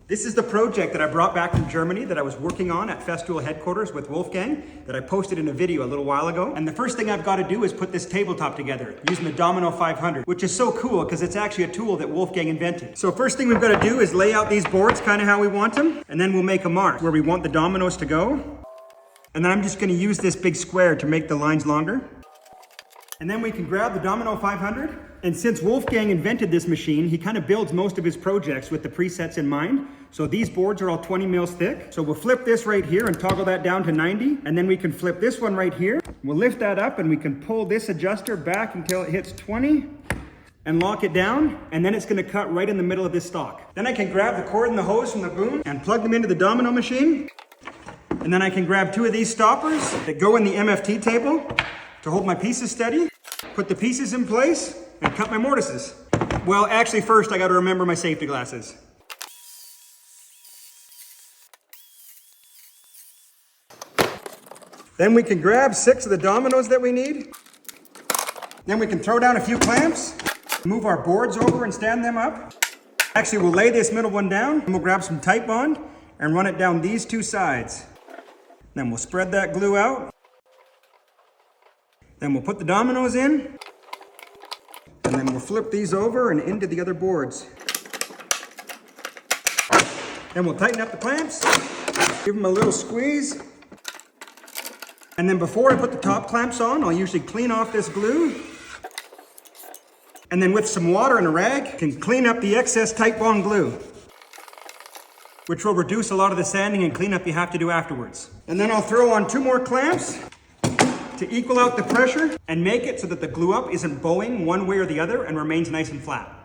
This is the project that I brought back from Germany that I was working on at Festool headquarters with Wolfgang that I posted in a video a little while ago. And the first thing I've got to do is put this tabletop together using the Domino 500, which is so cool because it's actually a tool that Wolfgang invented. So first thing we've got to do is lay out these boards kind of how we want them, and then we'll make a mark where we want the dominoes to go. And then I'm just going to use this big square to make the lines longer. And then we can grab the Domino 500. And since Wolfgang invented this machine, he kind of builds most of his projects with the presets in mind. So these boards are all 20 mils thick. So we'll flip this right here and toggle that down to 90. And then we can flip this one right here. We'll lift that up and we can pull this adjuster back until it hits 20 and lock it down. And then it's going to cut right in the middle of this stock. Then I can grab the cord and the hose from the boom and plug them into the domino machine. And then I can grab two of these stoppers that go in the MFT table to hold my pieces steady, put the pieces in place, and cut my mortises. Well, actually first I gotta remember my safety glasses. Then we can grab 6 of the dominoes that we need. Then we can throw down a few clamps, move our boards over and stand them up. Actually, we'll lay this middle one down, and we'll grab some tight bond and run it down these two sides. Then we'll spread that glue out. Then we'll put the dominoes in, and then we'll flip these over and into the other boards. Then we'll tighten up the clamps, give them a little squeeze. And then before I put the top clamps on, I'll usually clean off this glue. And then with some water and a rag, can clean up the excess tight bond glue, which will reduce a lot of the sanding and cleanup you have to do afterwards. And then I'll throw on 2 more clamps to equal out the pressure and make it so that the glue up isn't bowing one way or the other and remains nice and flat.